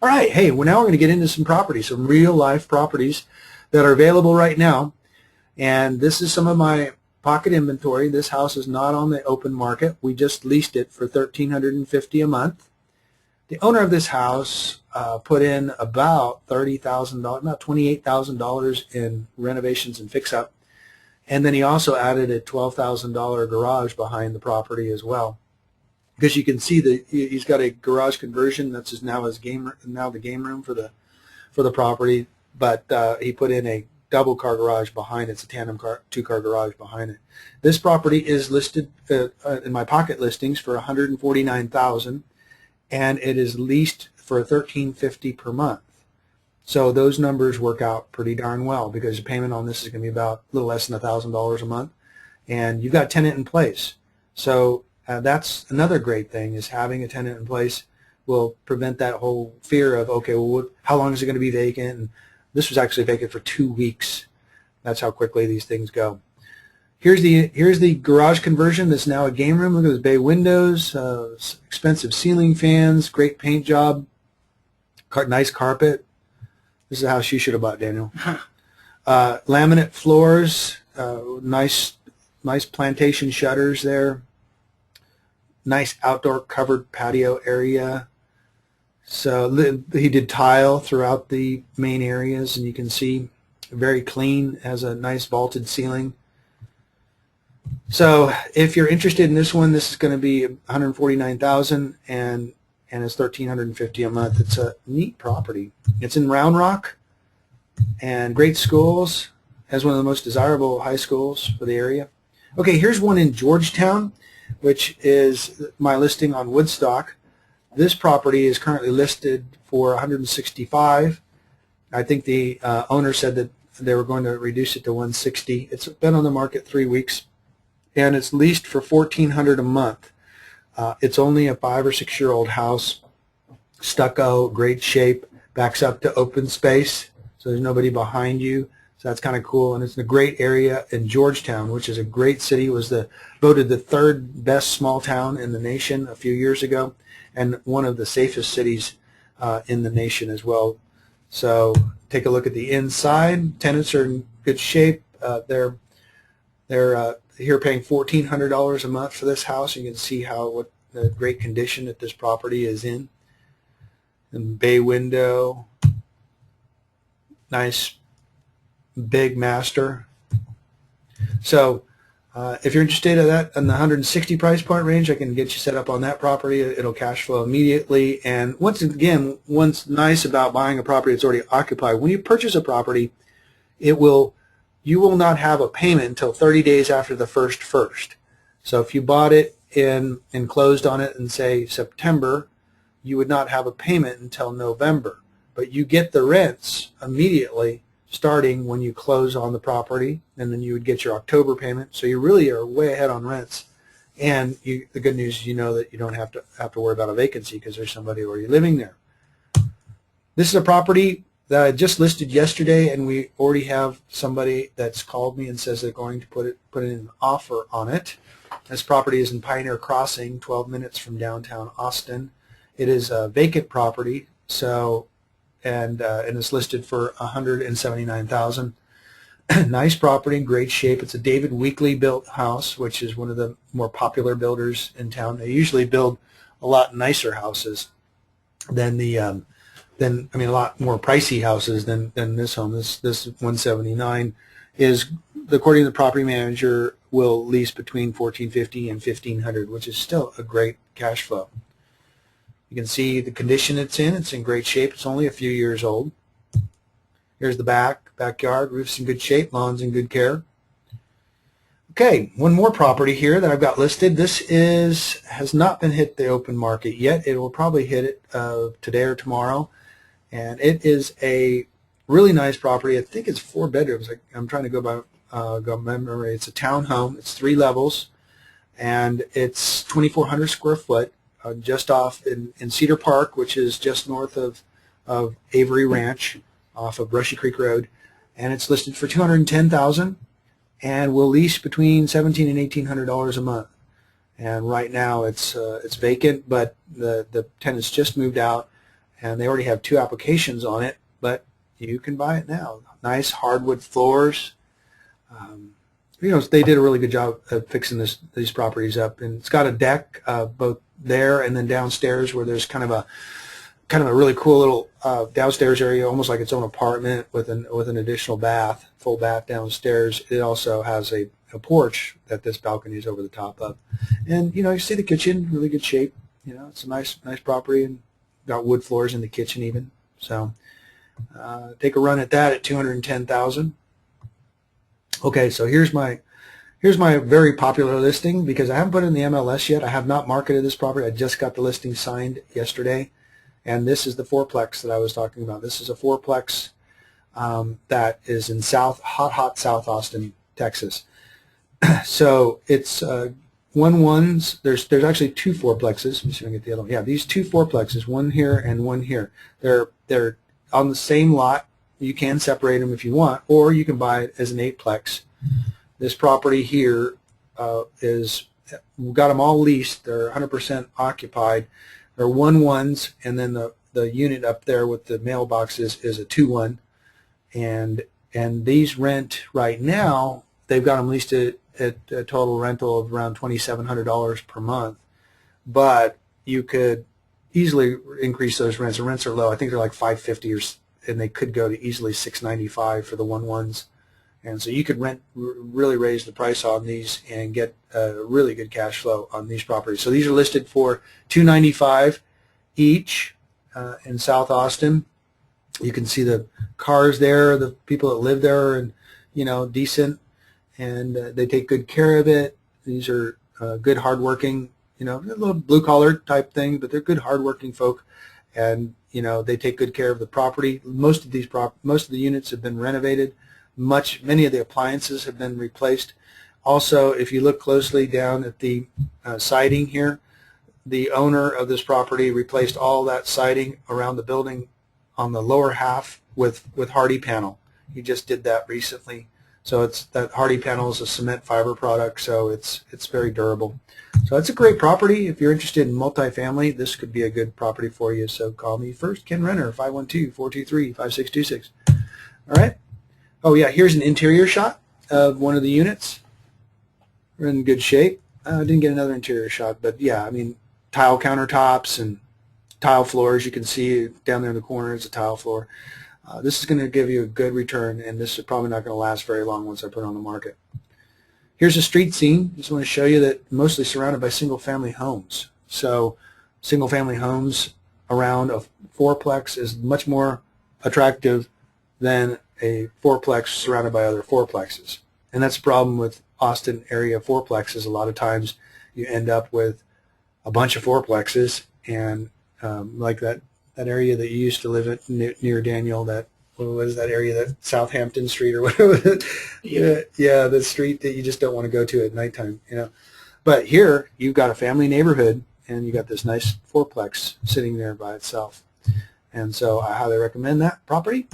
All right, hey, well now we're going to get into some properties, some real life properties that are available right now. And this is some of my pocket inventory. This house is not on the open market. We just leased it for $1,350 a month. The owner of this house put in about $30,000, about $28,000 in renovations and fix-up. And then he also added a $12,000 garage behind the property as well. Because you can see that he's got a garage conversion. That's now the game room for the property. But he put in a double car garage behind it. It's a tandem two-car garage behind it. This property is listed in my pocket listings for $149,000, and it is leased for $1,350 per month. So those numbers work out pretty darn well because the payment on this is going to be about a little less than $1,000 a month, and you've got a tenant in place. So that's another great thing, is having a tenant in place will prevent that whole fear of, okay, well, how long is it going to be vacant? And this was actually vacant for 2 weeks. That's how quickly these things go. Here's the garage conversion that's now a game room. Look at those bay windows, expensive ceiling fans, great paint job, nice carpet. This is a house you should have bought, Daniel. Laminate floors, nice plantation shutters there. Nice outdoor covered patio area. So he did tile throughout the main areas, and you can see very clean, has a nice vaulted ceiling. So if you're interested in this one, this is going to be $149,000 and it's $1,350 a month. It's a neat property. It's in Round Rock, and great schools. Has one of the most desirable high schools for the area. Okay, here's one in Georgetown, which is my listing on Woodstock. This property is currently listed for $165,000. I think the owner said that they were going to reduce it to $160,000. It's been on the market 3 weeks, and it's leased for $1,400 a month. It's only a 5 or 6 year old house, stucco, great shape, backs up to open space, so there's nobody behind you. So that's kind of cool, and it's in a great area in Georgetown, which is a great city. It was voted the 3rd best small town in the nation a few years ago, and one of the safest cities in the nation as well. So take a look at the inside. Tenants are in good shape. They're here paying $1,400 a month for this house. You can see what the great condition that this property is in. And bay window, nice big master. So if you're interested in that, in the $160 price point range, I can get you set up on that property. It'll cash flow immediately. And once again, what's nice about buying a property that's already occupied, when you purchase a property, you will not have a payment until 30 days after the first. So if you bought it and closed on it in, say, September, you would not have a payment until November. But you get the rents immediately starting when you close on the property, and then you would get your October payment. So you really are way ahead on rents. And the good news is, you know that you don't have to worry about a vacancy because there's somebody already living there. This is a property that I just listed yesterday, and we already have somebody that's called me and says they're going to put in an offer on it. This property is in Pioneer Crossing, 12 minutes from downtown Austin. It is a vacant property, so and it's listed for $179,000. Nice property, in great shape. It's a David Weekley built house, which is one of the more popular builders in town. They usually build a lot nicer houses than a lot more pricey houses than this home. This 179 is, according to the property manager, will lease between $1,450 and $1,500, which is still a great cash flow. You can see the condition it's in. It's in great shape. It's only a few years old. Here's the backyard. Roof's in good shape. Lawn's in good care. Okay, one more property here that I've got listed. This has not been hit the open market yet. It will probably hit it today or tomorrow. And it is a really nice property. I think it's 4 bedrooms. I'm trying to go by memory. It's a townhome. It's 3 levels, and it's 2,400 square foot. Just off in Cedar Park, which is just north of Avery Ranch, off of Brushy Creek Road, and it's listed for $210,000, and will lease between $1,700 and $1,800 a month. And right now it's vacant, but the tenants just moved out, and they already have 2 applications on it, but you can buy it now. Nice hardwood floors. You know, they did a really good job of fixing these properties up, and it's got a deck both there and then downstairs where there's kind of a really cool little downstairs area, almost like its own apartment with an additional bath, full bath downstairs. It also has a porch that this balcony is over the top of, and you know, you see the kitchen, really good shape. You know, it's a nice property, and got wood floors in the kitchen even. So take a run at that at $210,000. Okay, so here's my very popular listing, because I haven't put it in the MLS yet. I have not marketed this property. I just got the listing signed yesterday, and this is the fourplex that I was talking about. This is a fourplex that is in hot South Austin, Texas. So it's 1-1s. There's actually 2 fourplexes. Let me see if I can get the other one. Yeah, these 2 fourplexes, one here and one here. They're on the same lot. You can separate them if you want, or you can buy it as an 8-plex. This property here we've got them all leased. They're 100% occupied. They're 1-1s, and then the unit up there with the mailboxes is a 2-1. And these rent right now, they've got them leased at a total rental of around $2,700 per month. But you could easily increase those rents. The rents are low. I think they're like $550, and they could go to easily $695 for the 1-1s. And so you could really raise the price on these and get a really good cash flow on these properties. So these are listed for $295 each in South Austin. You can see the cars there, the people that live there, and you know, decent, and they take good care of it. These are good, hardworking, you know, a little blue collar type thing, but they're good, hardworking folk, and you know, they take good care of the property. Most of the units have been renovated. Many of the appliances have been replaced. Also, if you look closely down at the siding here, the owner of this property replaced all that siding around the building on the lower half with Hardy panel. He just did that recently. So that Hardy panel is a cement fiber product, so it's very durable. So it's a great property. If you're interested in multifamily, this could be a good property for you. So call me first, Kenn Renner, 512-423-5626. All right. Oh yeah, here's an interior shot of one of the units. We're in good shape. I didn't get another interior shot, but yeah, I mean, tile countertops and tile floors. You can see down there in the corner is a tile floor. This is going to give you a good return, and this is probably not going to last very long once I put it on the market. Here's a street scene. Just want to show you that mostly surrounded by single-family homes. So single-family homes around a fourplex is much more attractive than a fourplex surrounded by other fourplexes. And that's the problem with Austin area fourplexes. A lot of times you end up with a bunch of fourplexes, and like that area that you used to live at near Daniel, what was that area, that Southampton Street or whatever? Yeah, the street that you just don't want to go to at nighttime, you know. But here you've got a family neighborhood, and you got this nice fourplex sitting there by itself. And so I highly recommend that property.